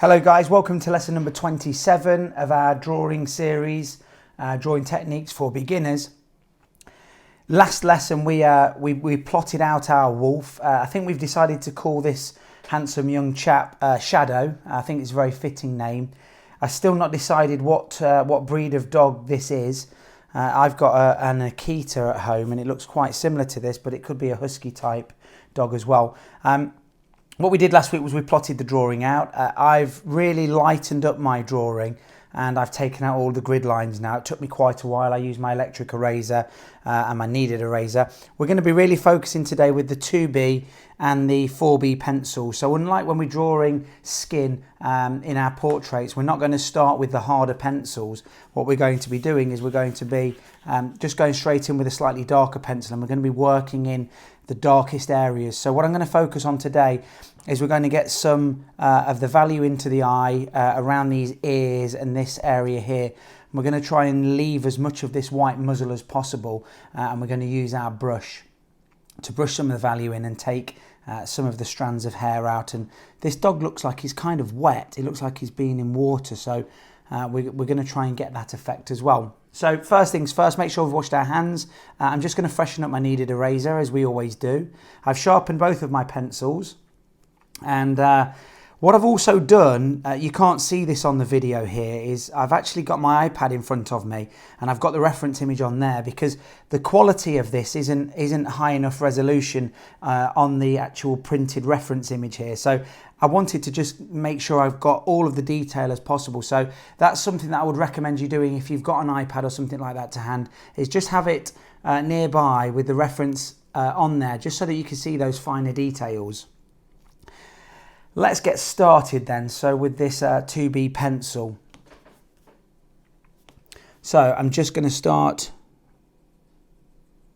Hello guys, welcome to lesson number 27 of our drawing series, drawing techniques for beginners. Last lesson we plotted out our wolf. I think we've decided to call this handsome young chap Shadow. I think it's a very fitting name. I've still not decided what breed of dog this is. I've got an Akita at home and it looks quite similar to this, but it could be a husky type dog as well. What we did last week was we plotted the drawing out. I've really lightened up my drawing and I've taken out all the grid lines now. It took me quite a while. I used my electric eraser and my kneaded eraser. We're going to be really focusing today with the 2B and the 4B pencil. So unlike when we're drawing skin in our portraits, we're not going to start with the harder pencils. What we're going to be doing is we're going to be just going straight in with a slightly darker pencil, and we're going to be working in the darkest areas. So what I'm going to focus on today is we're going to get some of the value into the eye around these ears and this area here. We're going to try and leave as much of this white muzzle as possible, and we're going to use our brush to brush some of the value in and take some of the strands of hair out. And this dog looks like he's kind of wet. It looks like he's been in water, so we're going to try and get that effect as well. So first things first, make sure we've washed our hands. I'm just going to freshen up my kneaded eraser as we always do. I've sharpened both of my pencils, and what I've also done, you can't see this on the video here, is I've actually got my iPad in front of me and I've got the reference image on there because the quality of this isn't high enough resolution on the actual printed reference image here. So I wanted to just make sure I've got all of the detail as possible. So that's something that I would recommend you doing if you've got an iPad or something like that to hand, is just have it nearby with the reference on there, just so that you can see those finer details. Let's get started then. So with this 2B pencil. So I'm just going to start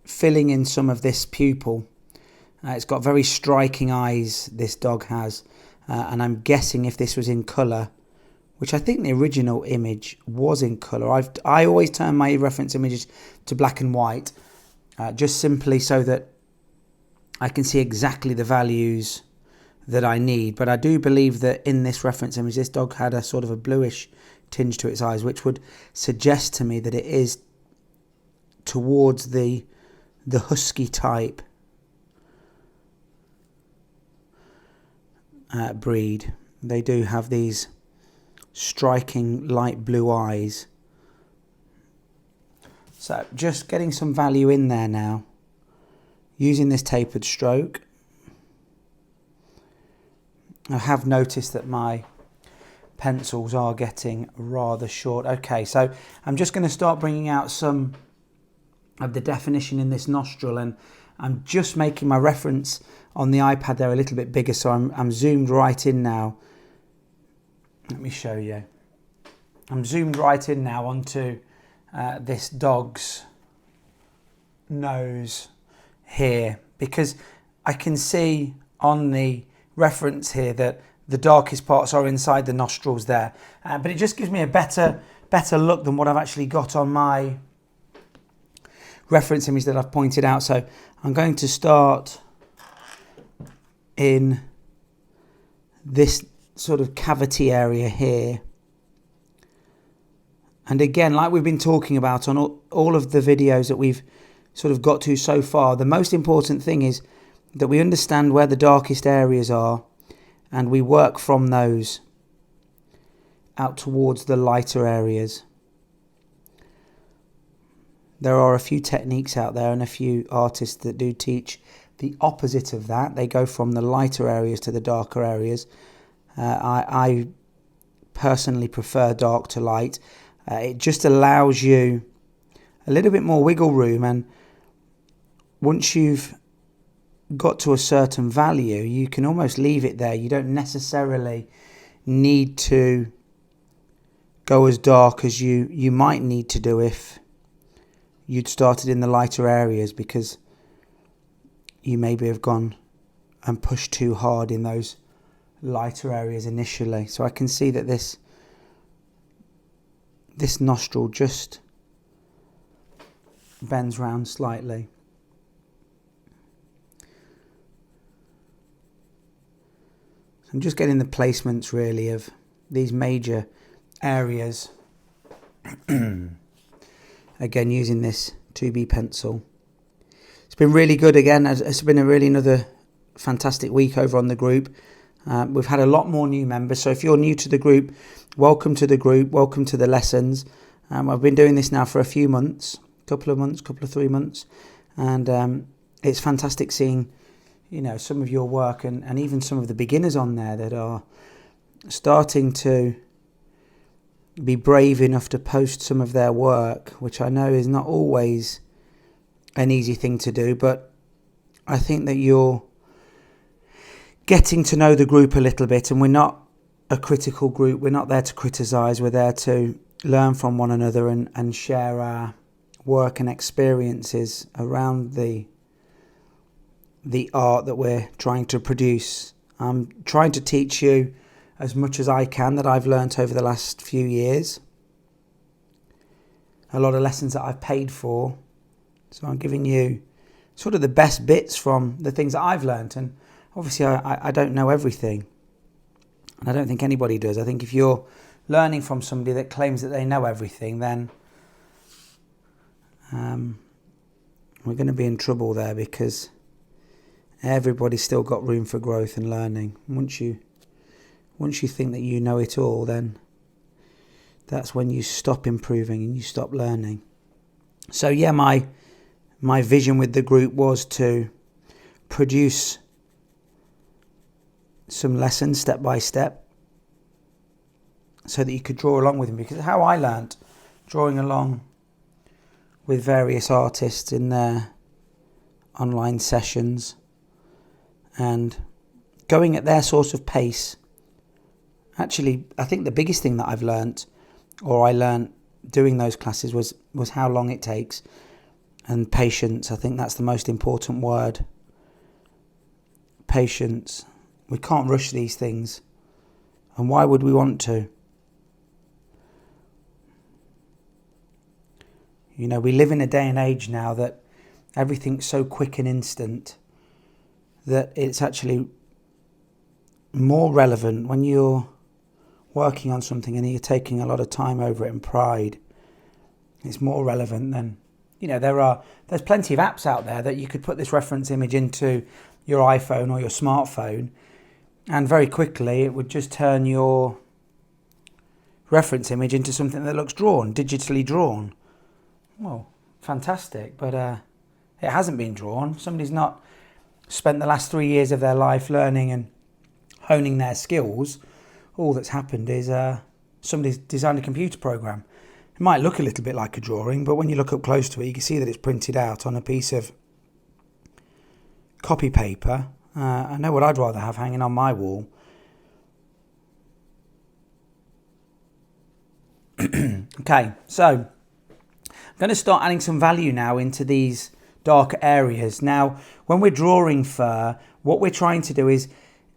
filling in some of this pupil. It's got very striking eyes, this dog has. And I'm guessing if this was in colour, which I think the original image was in colour. I always turn my reference images to black and white, just simply so that I can see exactly the values that I need. But I do believe that in this reference image, this dog had a sort of a bluish tinge to its eyes, which would suggest to me that it is towards the husky type breed. They do have these striking light blue eyes. So just getting some value in there now, using this tapered stroke. I have noticed that my pencils are getting rather short. Okay, so I'm just going to start bringing out some of the definition in this nostril, and I'm just making my reference on the iPad there a little bit bigger, so I'm zoomed right in now. Let me show you. I'm zoomed right in now onto this dog's nose here, because I can see on the reference here that the darkest parts are inside the nostrils there, but it just gives me a better look than what I've actually got on my reference image that I've pointed out. So I'm going to start in this sort of cavity area here, and again, like we've been talking about on all of the videos that we've sort of got to so far, the most important thing is that we understand where the darkest areas are and we work from those out towards the lighter areas. There are a few techniques out there and a few artists that do teach the opposite of that. They go from the lighter areas to the darker areas. I personally prefer dark to light. It just allows you a little bit more wiggle room, and once you've got to a certain value, you can almost leave it there. You don't necessarily need to go as dark as you might need to do if you'd started in the lighter areas, because you maybe have gone and pushed too hard in those lighter areas initially. So I can see that this nostril just bends round slightly. I'm just getting the placements really of these major areas. Again, using this 2B pencil. It's been really good again. It's been another fantastic week over on the group. We've had a lot more new members, so if you're new to the group, welcome to the group, welcome to the lessons. I've been doing this now for a few months, couple of 3 months, and it's fantastic seeing, some of your work and even some of the beginners on there that are starting to be brave enough to post some of their work, which I know is not always an easy thing to do, but I think that you're getting to know the group a little bit, and we're not a critical group. We're not there to criticise. We're there to learn from one another and share our work and experiences around the art that we're trying to produce. I'm trying to teach you as much as I can that I've learnt over the last few years. A lot of lessons that I've paid for. So I'm giving you sort of the best bits from the things that I've learnt. And obviously I don't know everything. And I don't think anybody does. I think if you're learning from somebody that claims that they know everything, then we're going to be in trouble there, because everybody's still got room for growth and learning. Once you think that you know it all, then that's when you stop improving and you stop learning. So yeah, my vision with the group was to produce some lessons step by step so that you could draw along with me, because how I learnt drawing along with various artists in their online sessions and going at their sort of pace. Actually, I think the biggest thing that I've learnt, or I learnt doing those classes, was how long it takes, and patience. I think that's the most important word. Patience. We can't rush these things. And why would we want to? We live in a day and age now that everything's so quick and instant that it's actually more relevant when you're working on something and you're taking a lot of time over it and pride. It's more relevant than, there's plenty of apps out there that you could put this reference image into your iPhone or your smartphone, and very quickly it would just turn your reference image into something that looks digitally drawn. Well, fantastic, but it hasn't been drawn. Somebody's not spent the last 3 years of their life learning and honing their skills. All that's happened is somebody's designed a computer program. It might look a little bit like a drawing, but when you look up close to it, you can see that it's printed out on a piece of copy paper. I know what I'd rather have hanging on my wall. Okay, so I'm going to start adding some value now into these darker areas. Now, when we're drawing fur, what we're trying to do is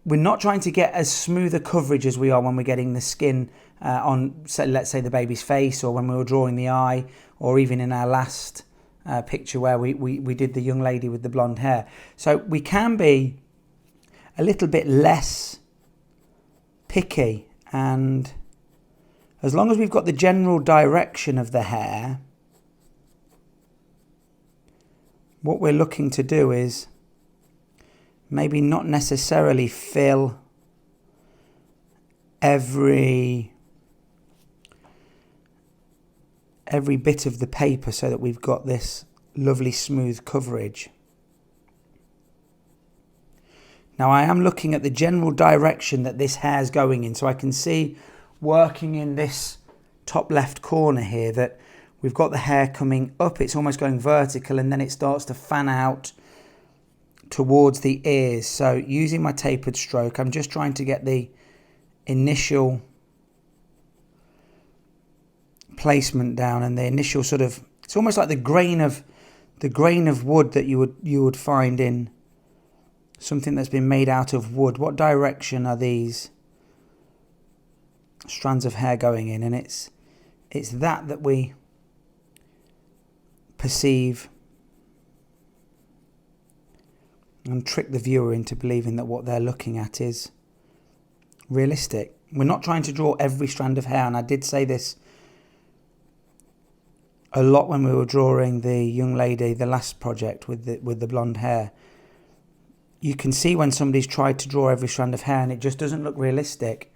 we're not trying to get as smooth a coverage as we are when we're getting the skin on, let's say, the baby's face, or when we were drawing the eye, or even in our last picture where we did the young lady with the blonde hair. So we can be a little bit less picky, and as long as we've got the general direction of the hair, what we're looking to do is maybe not necessarily fill every bit of the paper so that we've got this lovely smooth coverage. Now I am looking at the general direction that this hair is going in, so I can see working in this top left corner here that we've got the hair coming up, it's almost going vertical, and then it starts to fan out towards the ears. So using my tapered stroke, I'm just trying to get the initial placement down and the initial sort of, it's almost like the grain of wood that you would find in something that's been made out of wood. What direction are these strands of hair going in? And it's that we perceive and trick the viewer into believing that what they're looking at is realistic. We're not trying to draw every strand of hair, and I did say this a lot when we were drawing the young lady, the last project with the blonde hair. You can see when somebody's tried to draw every strand of hair and it just doesn't look realistic.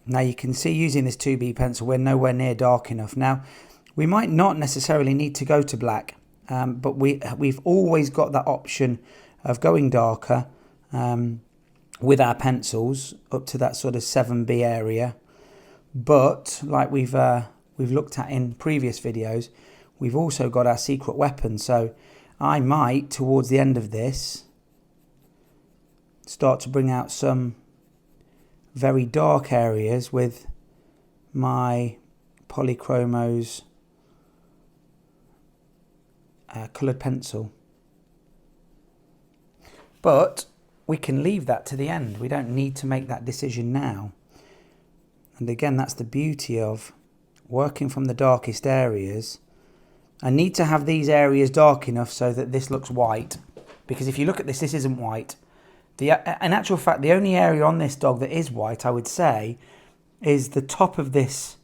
Now you can see using this 2B pencil we're nowhere near dark enough. Now we might not necessarily need to go to black, but we've always got that option of going darker with our pencils up to that sort of 7B area. But like we've looked at in previous videos, we've also got our secret weapon. So I might, towards the end of this, start to bring out some very dark areas with my Polychromos coloured pencil. But we can leave that to the end. We don't need to make that decision now. And again, that's the beauty of working from the darkest areas. I need to have these areas dark enough so that this looks white. Because if you look at this, this isn't white. In actual fact, the only area on this dog that is white, I would say, is the top of this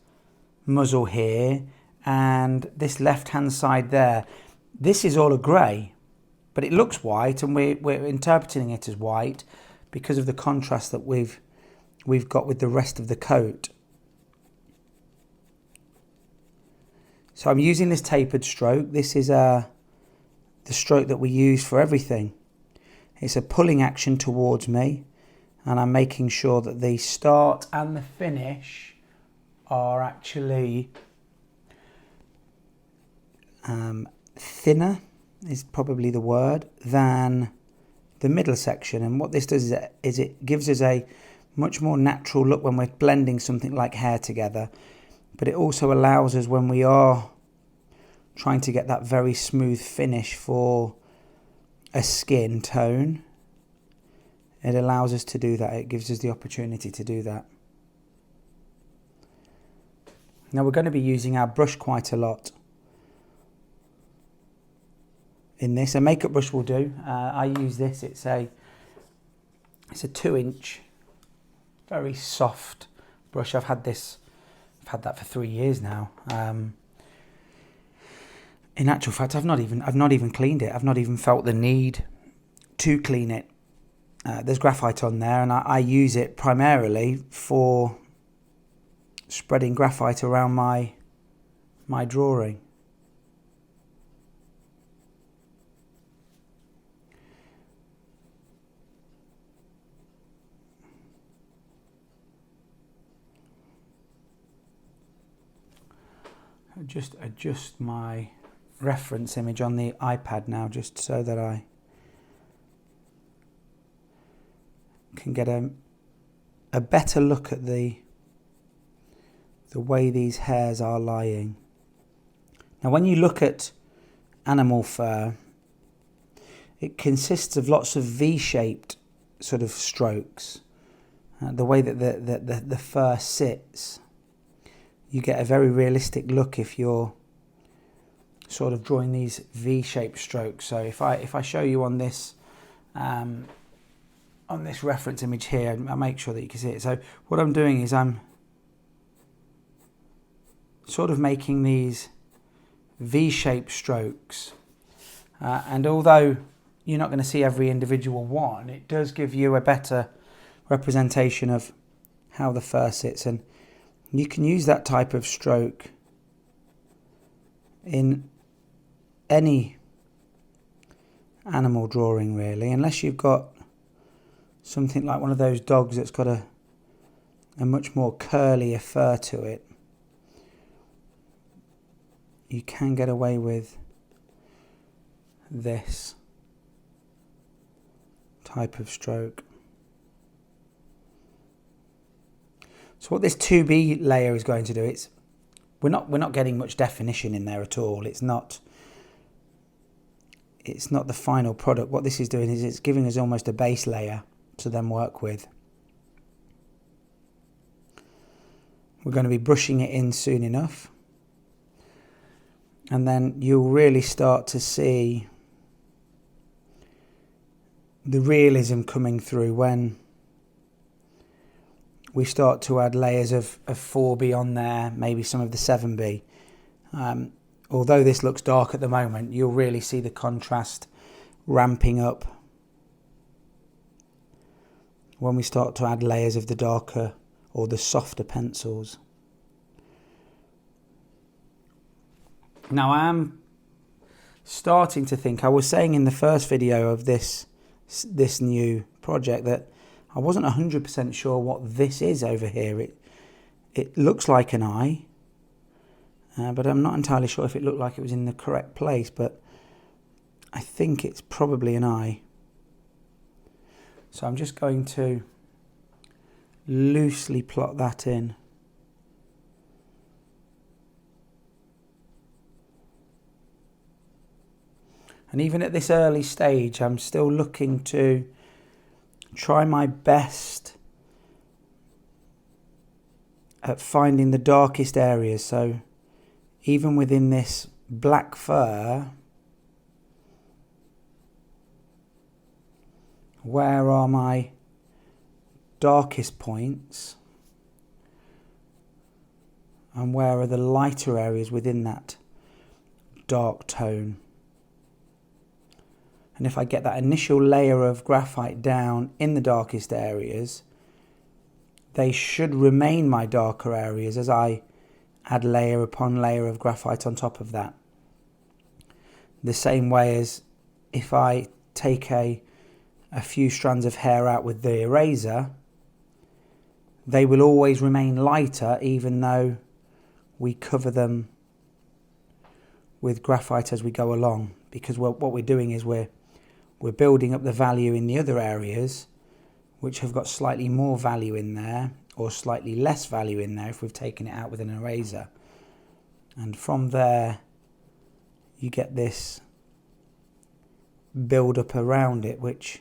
muzzle here and this left-hand side there. This is all a grey, but it looks white, and we're interpreting it as white because of the contrast that we've got with the rest of the coat. So I'm using this tapered stroke. This is the stroke that we use for everything. It's a pulling action towards me, and I'm making sure that the start and the finish are actually thinner, is probably the word, than the middle section. And what this does is it gives us a much more natural look when we're blending something like hair together, but it also allows us, when we are trying to get that very smooth finish for a skin tone, it allows us to do that. It gives us the opportunity to do that. Now we're going to be using our brush quite a lot in this. A makeup brush will do. I use this. It's a 2-inch, very soft brush. I've had that for 3 years now. In actual fact, I've not even cleaned it. I've not even felt the need to clean it. There's graphite on there, and I use it primarily for spreading graphite around my drawing. Just adjust my reference image on the iPad now, just so that I can get a better look at the way these hairs are lying. Now when you look at animal fur, it consists of lots of V-shaped sort of strokes. The way that the fur sits, you get a very realistic look if you're sort of drawing these V-shaped strokes. So if I show you on this reference image here, I'll make sure that you can see it. So what I'm doing is I'm sort of making these V-shaped strokes, and although you're not going to see every individual one, it does give you a better representation of how the fur sits. And you can use that type of stroke in any animal drawing really, unless you've got something like one of those dogs that's got a much more curlier fur to it. You can get away with this type of stroke. So what this 2B layer is going to do, we're not getting much definition in there at all. It's not the final product. What this is doing is it's giving us almost a base layer to then work with. We're going to be brushing it in soon enough, and then you'll really start to see the realism coming through when we start to add layers of 4B on there, maybe some of the 7B. Although this looks dark at the moment, you'll really see the contrast ramping up when we start to add layers of the darker or the softer pencils. Now I am starting to think, I was saying in the first video of this new project that I wasn't 100% sure what this is over here. It looks like an eye, but I'm not entirely sure if it looked like it was in the correct place, but I think it's probably an eye. So I'm just going to loosely plot that in. And even at this early stage, I'm still looking to try my best at finding the darkest areas. So even within this black fur, where are my darkest points and where are the lighter areas within that dark tone? And if I get that initial layer of graphite down in the darkest areas, they should remain my darker areas as I add layer upon layer of graphite on top of that. The same way as if I take a few strands of hair out with the eraser, they will always remain lighter even though we cover them with graphite as we go along, because what we're doing is we're building up the value in the other areas which have got slightly more value in there or slightly less value in there if we've taken it out with an eraser. And from there you get this build up around it, which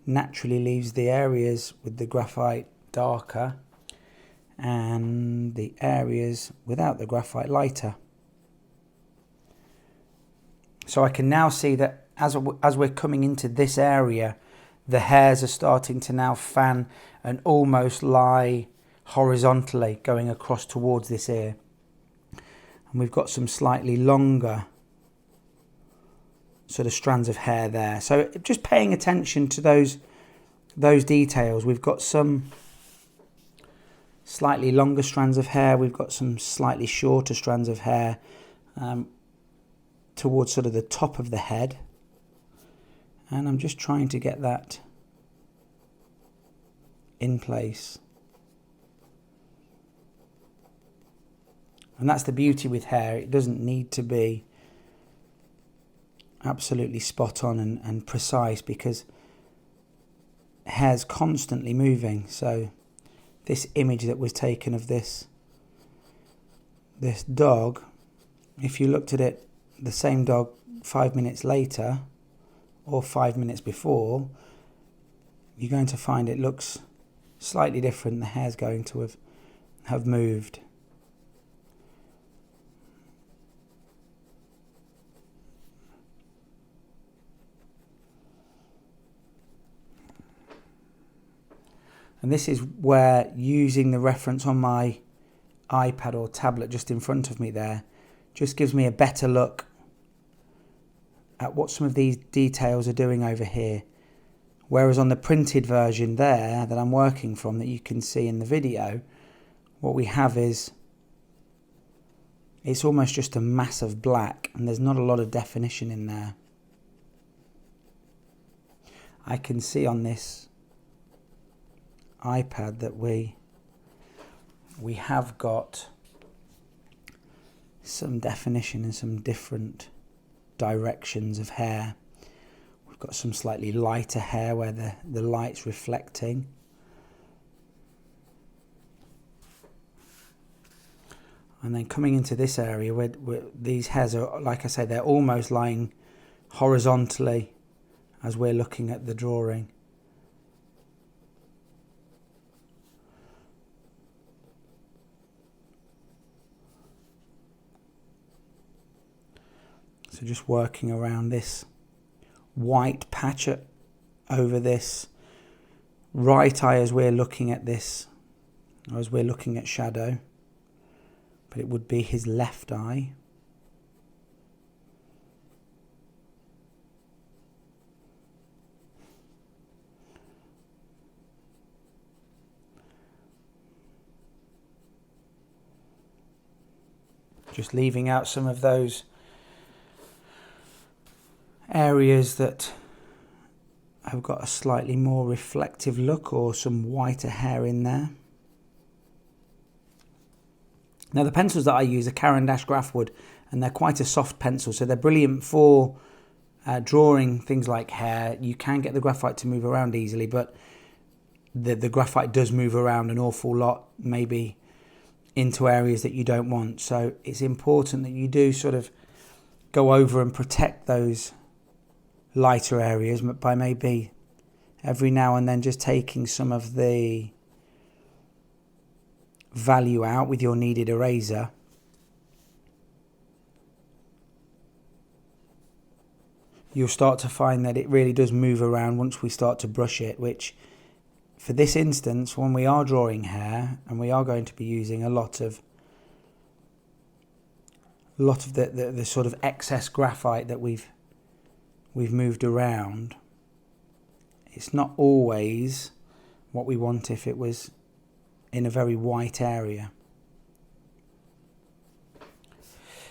naturally leaves the areas with the graphite darker and the areas without the graphite lighter. So I can now see that as we're coming into this area, the hairs are starting to now fan and almost lie horizontally going across towards this ear. And we've got some slightly longer sort of strands of hair there. So just paying attention to those details. We've got some slightly longer strands of hair. We've got some slightly shorter strands of hair towards sort of the top of the head. And I'm just trying to get that in place. And that's the beauty with hair. It doesn't need to be absolutely spot on and precise, because hair's constantly moving. So this image that was taken of this dog, if you looked at it, the same dog 5 minutes later or 5 minutes before, you're going to find it looks slightly different. The hair's going to have moved. And this is where using the reference on my iPad or tablet just in front of me there just gives me a better look at what some of these details are doing over here. Whereas on the printed version there that I'm working from, that you can see in the video, what we have is it's almost just a mass of black and there's not a lot of definition in there. I can see on this iPad that we have got some definition and some different directions of hair. We've got some slightly lighter hair where the light's reflecting. And then coming into this area where these hairs are, like I say, they're almost lying horizontally as we're looking at the drawing. So just working around this white patch over this right eye as we're looking at this, or as we're looking at shadow, but it would be his left eye. Just leaving out some of those areas that have got a slightly more reflective look, or some whiter hair in there. Now the pencils that I use are Caran D'ache grafwood, and they're quite a soft pencil, so they're brilliant for drawing things like hair. You can get the graphite to move around easily, but the graphite does move around an awful lot, maybe into areas that you don't want. So it's important that you do sort of go over and protect those lighter areas by maybe every now and then just taking some of the value out with your kneaded eraser. You'll start to find that it really does move around once we start to brush it, which for this instance, when we are drawing hair and we are going to be using a lot of the sort of excess graphite that we've moved around, it's not always what we want if it was in a very white area.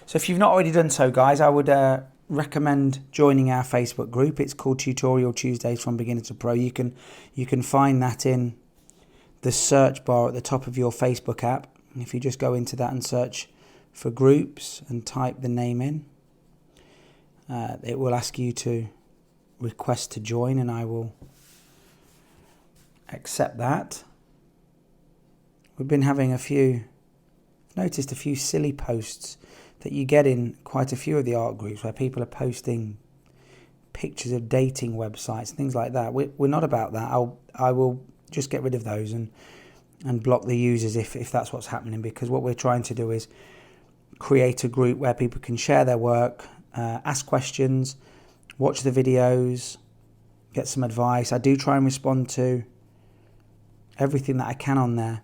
So if you've not already done so, guys, I would recommend joining our Facebook group. It's called Tutorial Tuesdays from Beginner to Pro. You can find that in the search bar at the top of your Facebook app. And if you just go into that and search for groups and type the name in, it will ask you to request to join, and I will accept that. We've been having I've noticed a few silly posts that you get in quite a few of the art groups, where people are posting pictures of dating websites and things like that. We're not about that. I will just get rid of those and block the users if that's what's happening, because what we're trying to do is create a group where people can share their work, ask questions, watch the videos, get some advice. I do try and respond to everything that I can on there.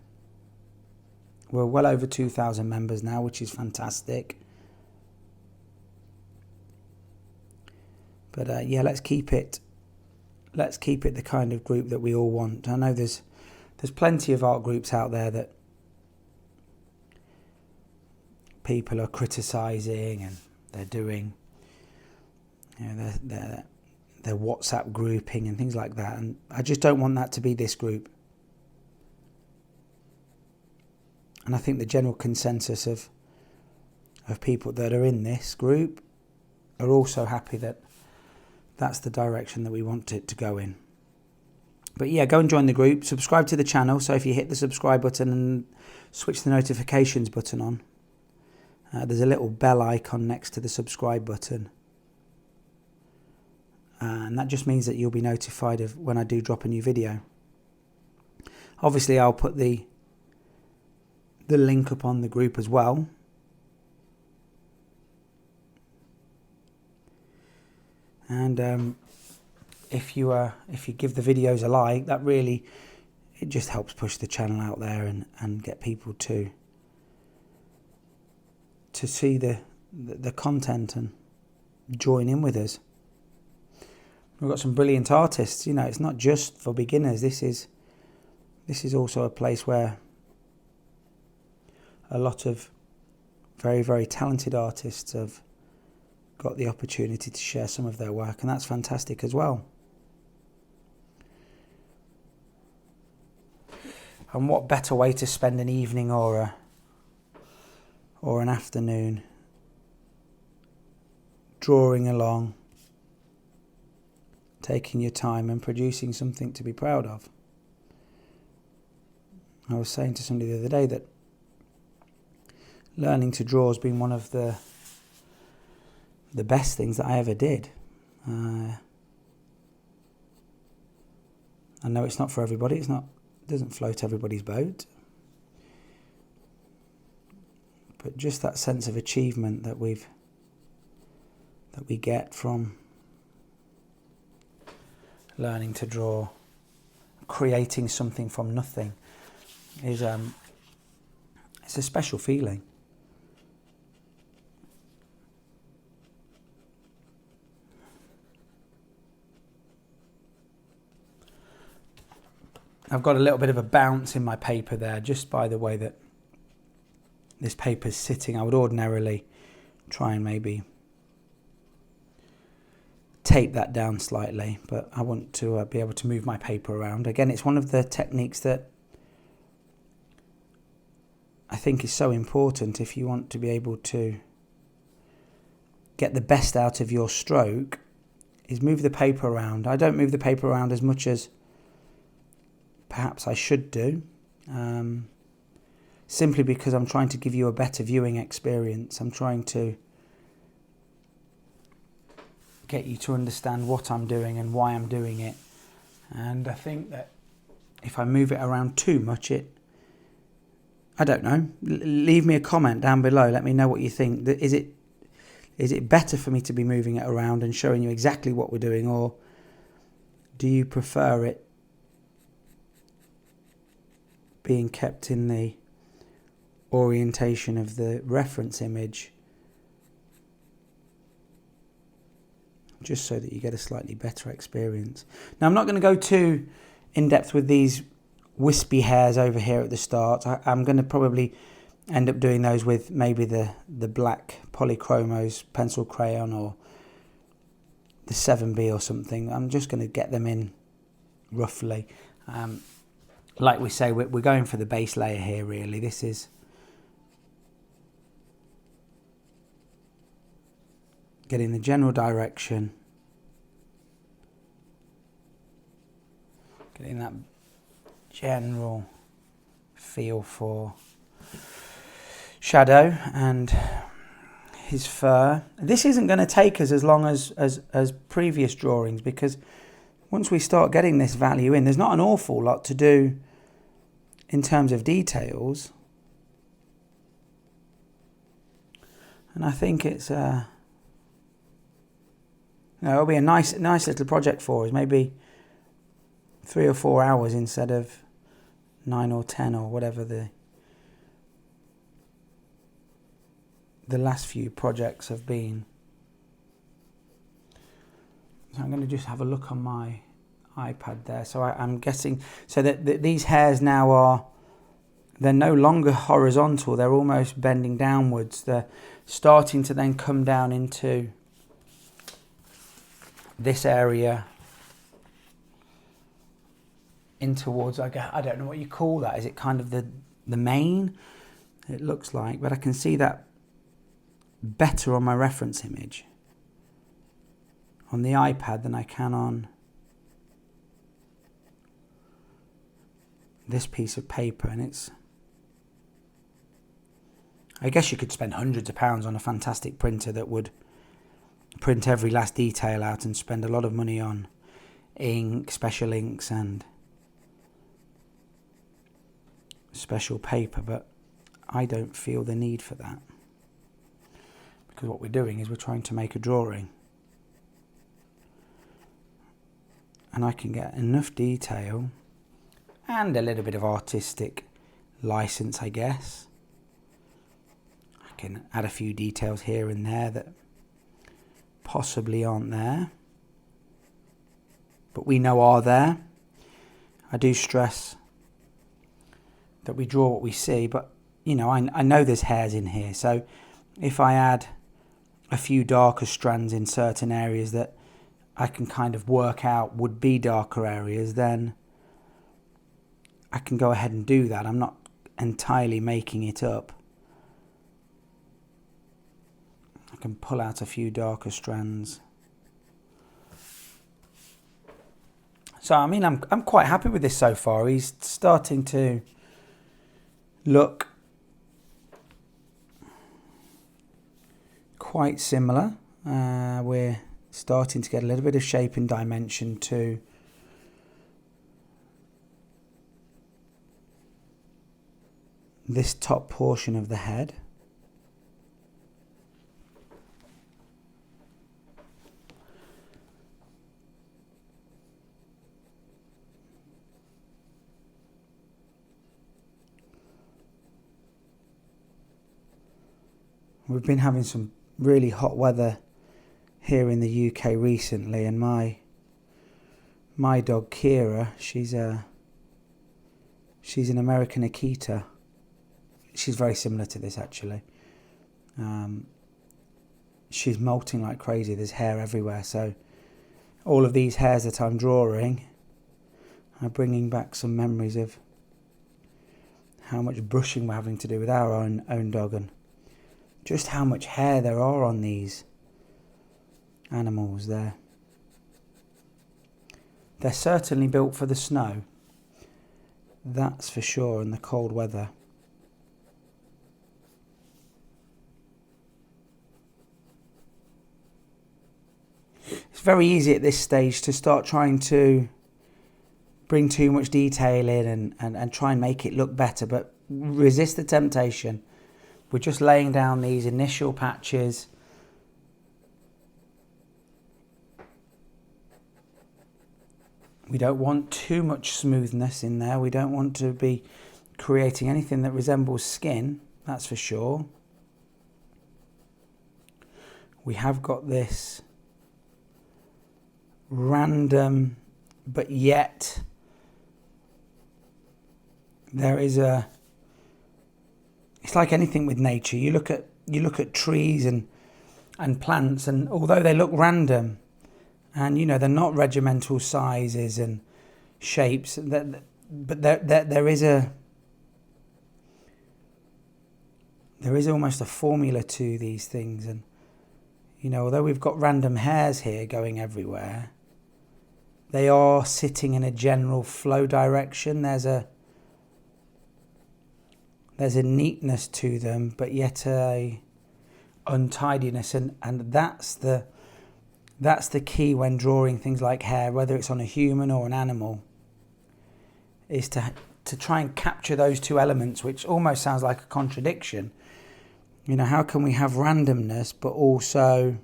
We're well over 2,000 members now, which is fantastic. But yeah, let's keep it the kind of group that we all want. I know there's plenty of art groups out there that people are criticising, and they're doing, their WhatsApp grouping and things like that, and I just don't want that to be this group. And I think the general consensus of people that are in this group are also happy that that's the direction that we want it to go in. But yeah, go and join the group, subscribe to the channel. So if you hit the subscribe button and switch the notifications button on, there's a little bell icon next to the subscribe button. And that just means that you'll be notified of when I do drop a new video. Obviously, I'll put the link up on the group as well. And if you give the videos a like, that really, it just helps push the channel out there and get people to see the content and join in with us. We've got some brilliant artists. It's not just for beginners. This is also a place where a lot of very, very talented artists have got the opportunity to share some of their work, and that's fantastic as well. And what better way to spend an evening or an afternoon drawing along, taking your time and producing something to be proud of. I was saying to somebody the other day that learning to draw has been one of the best things that I ever did. I know it's not for everybody. It doesn't float everybody's boat. But just that sense of achievement that we get from learning to draw, creating something from nothing is it's a special feeling. I've got a little bit of a bounce in my paper there just by the way that this paper's sitting. I would ordinarily try and maybe tape that down slightly, but I want to be able to move my paper around. Again, it's one of the techniques that I think is so important if you want to be able to get the best out of your stroke, is move the paper around. I don't move the paper around as much as perhaps I should do, simply because I'm trying to give you a better viewing experience. I'm trying to get you to understand what I'm doing and why I'm doing it. And I think that if I move it around too much, I don't know. Leave me a comment down below. Let me know what you think. Is it better for me to be moving it around and showing you exactly what we're doing, or do you prefer it being kept in the orientation of the reference image, just so that you get a slightly better experience? Now, I'm not going to go too in depth with these wispy hairs over here at the start. I'm going to probably end up doing those with maybe the black Polychromos pencil crayon or the 7B or something. I'm just going to get them in roughly. Like we say, we're going for the base layer here, really. This is getting the general direction, getting that general feel for shadow and his fur. This isn't going to take us as long as previous drawings, because once we start getting this value in, there's not an awful lot to do in terms of details. And I think it's it'll be a nice little project for us, maybe 3 or 4 hours instead of 9 or 10 or whatever the last few projects have been. So I'm going to just have a look on my iPad there. So I'm guessing so that these hairs now they're no longer horizontal, they're almost bending downwards. They're starting to then come down into this area in towards, I don't know what you call that. Is it kind of the mane? It looks like, but I can see that better on my reference image on the iPad than I can on this piece of paper. And I guess you could spend hundreds of pounds on a fantastic printer that would print every last detail out and spend a lot of money on ink, special inks and special paper, but I don't feel the need for that, because what we're doing is we're trying to make a drawing, and I can get enough detail and a little bit of artistic license, I guess. I can add a few details here and there that possibly aren't there, but we know are there. I do stress that we draw what we see, but you know, I know there's hairs in here, so if I add a few darker strands in certain areas that I can kind of work out would be darker areas, then I can go ahead and do that. I'm not entirely making it up. I can pull out a few darker strands. So I mean, I'm quite happy with this so far. He's starting to look quite similar. We're starting to get a little bit of shape and dimension to this top portion of the head. We've been having some really hot weather here in the UK recently, and my dog Kira, she's an American Akita. She's very similar to this actually. She's molting like crazy. There's hair everywhere, so all of these hairs that I'm drawing are bringing back some memories of how much brushing we're having to do with our own dog, and just how much hair there are on these animals there. They're certainly built for the snow, that's for sure, and the cold weather. It's very easy at this stage to start trying to bring too much detail in and try and make it look better, but resist the temptation. We're just laying down these initial patches. We don't want too much smoothness in there. We don't want to be creating anything that resembles skin, that's for sure. We have got this random, but yet there is it's like anything with nature. You look at trees and plants, and although they look random, and they're not regimental sizes and shapes, but there is almost a formula to these things. And although we've got random hairs here going everywhere, they are sitting in a general flow direction. There's a neatness to them, but yet a untidiness, and that's the key when drawing things like hair, whether it's on a human or an animal, is to try and capture those two elements, which almost sounds like a contradiction. How can we have randomness but also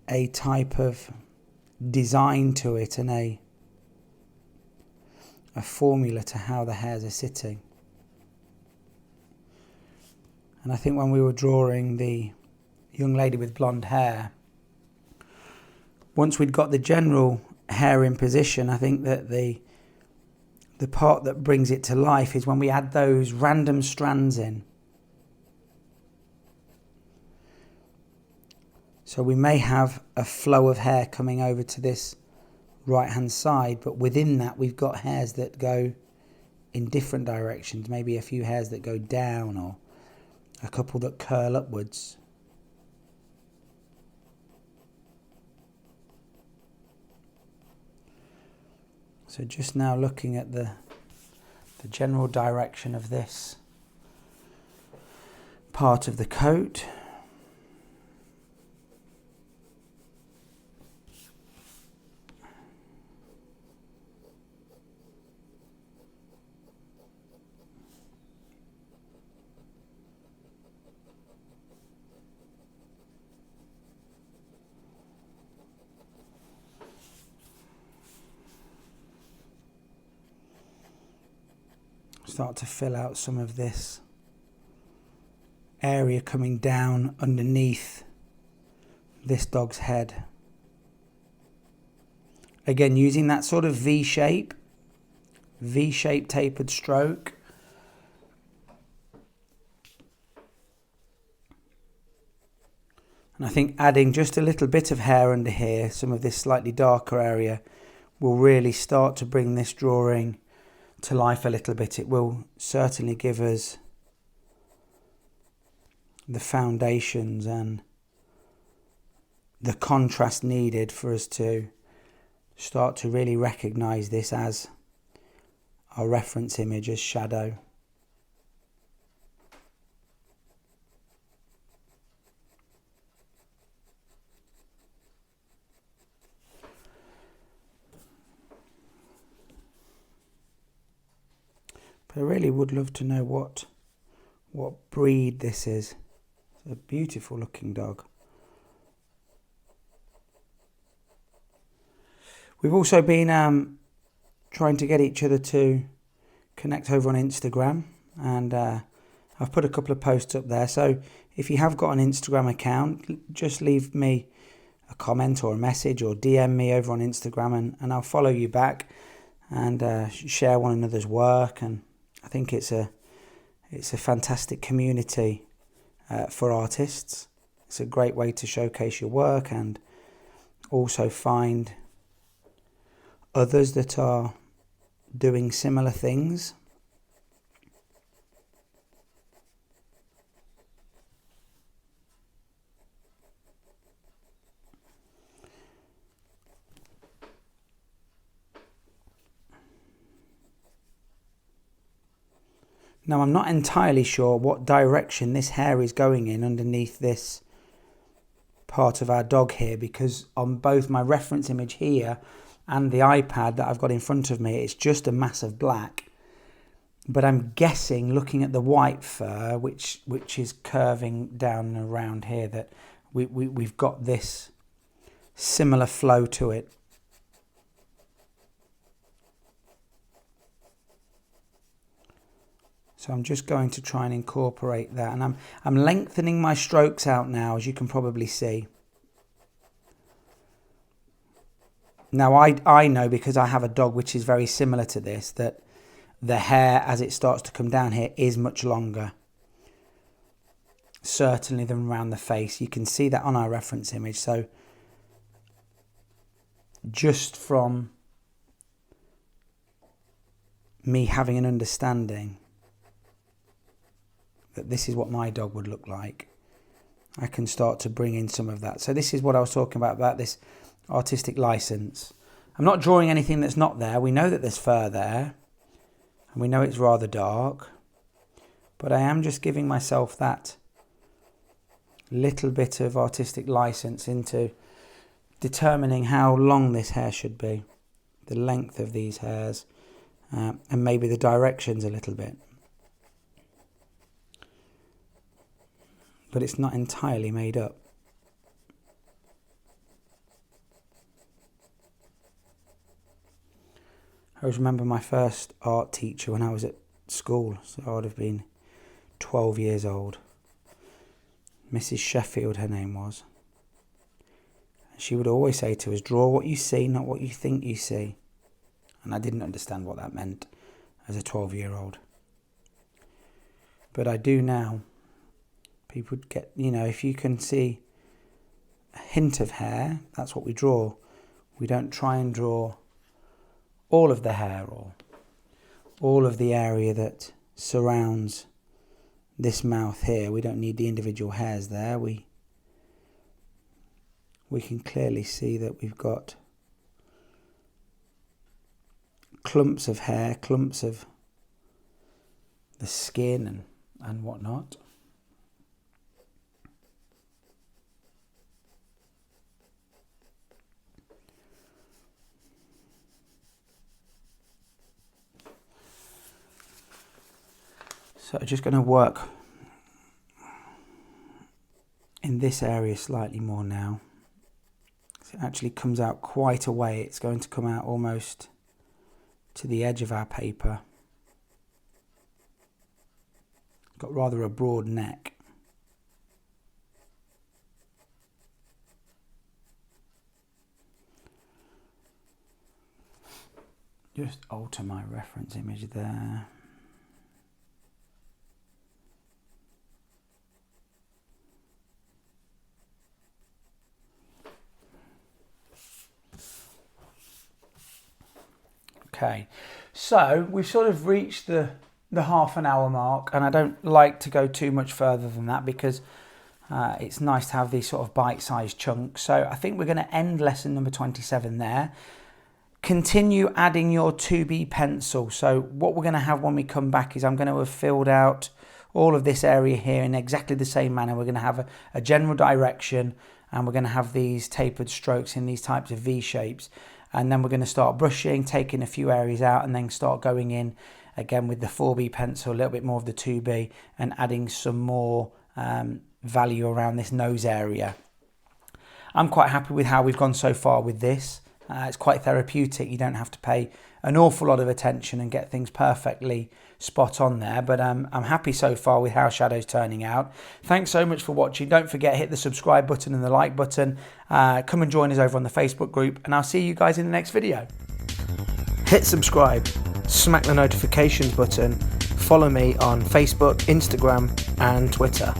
a type of design to it and a formula to how the hairs are sitting? And I think when we were drawing the young lady with blonde hair, once we'd got the general hair in position, I think that the part that brings it to life is when we add those random strands in. So we may have a flow of hair coming over to this right hand side, but within that we've got hairs that go in different directions, maybe a few hairs that go down or a couple that curl upwards. So just now looking at the general direction of this part of the coat. Start to fill out some of this area coming down underneath this dog's head. Again, using that sort of V-shape tapered stroke. And I think adding just a little bit of hair under here, some of this slightly darker area, will really start to bring this drawing to life a little bit. It will certainly give us the foundations and the contrast needed for us to start to really recognize this as our reference image, as shadow. But I really would love to know what breed this is. It's a beautiful looking dog. We've also been trying to get each other to connect over on Instagram, and I've put a couple of posts up there, so if you have got an Instagram account, just leave me a comment or a message or DM me over on Instagram, and I'll follow you back and share one another's work. And I think it's a fantastic community for artists. It's a great way to showcase your work and also find others that are doing similar things. Now, I'm not entirely sure what direction this hair is going in underneath this part of our dog here, because on both my reference image here and the iPad that I've got in front of me, it's just a mass of black. But I'm guessing, looking at the white fur, which is curving down and around here, that we've got this similar flow to it. So I'm just going to try and incorporate that, and I'm lengthening my strokes out now, as you can probably see. Now I know, because I have a dog which is very similar to this, that the hair as it starts to come down here is much longer, certainly than around the face. You can see that on our reference image. So just from me having an understanding that this is what my dog would look like, I can start to bring in some of that. So this is what I was talking about this artistic license. I'm not drawing anything that's not there. We know that there's fur there, and we know it's rather dark, but I am just giving myself that little bit of artistic license into determining how long this hair should be, the length of these hairs, and maybe the directions a little bit. But it's not entirely made up. I always remember my first art teacher when I was at school, so I would have been 12 years old. Mrs. Sheffield, her name was. And she would always say to us, draw what you see, not what you think you see. And I didn't understand what that meant as a 12-year-old. But I do now. People get, if you can see a hint of hair, that's what we draw. We don't try and draw all of the hair or all of the area that surrounds this mouth here. We don't need the individual hairs there. We can clearly see that we've got clumps of hair, clumps of the skin and whatnot. So I'm just going to work in this area slightly more now. So it actually comes out quite a way. It's going to come out almost to the edge of our paper. Got rather a broad neck. Just alter my reference image there. Okay, so we've sort of reached the half an hour mark, and I don't like to go too much further than that because it's nice to have these sort of bite-sized chunks. So I think we're going to end lesson number 27 there. Continue adding your 2B pencil. So what we're going to have when we come back is I'm going to have filled out all of this area here in exactly the same manner. We're going to have a general direction, and we're going to have these tapered strokes in these types of V shapes. And then we're going to start brushing, taking a few areas out, and then start going in again with the 4B pencil, a little bit more of the 2B, and adding some more value around this nose area. I'm quite happy with how we've gone so far with this. It's quite therapeutic. You don't have to pay an awful lot of attention and get things perfectly spot on there. But I'm happy so far with how Shadow's turning out. Thanks so much for watching. Don't forget, hit the subscribe button and the like button. Come and join us over on the Facebook group, and I'll see you guys in the next video. Hit subscribe, smack the notifications button, follow me on Facebook, Instagram and Twitter.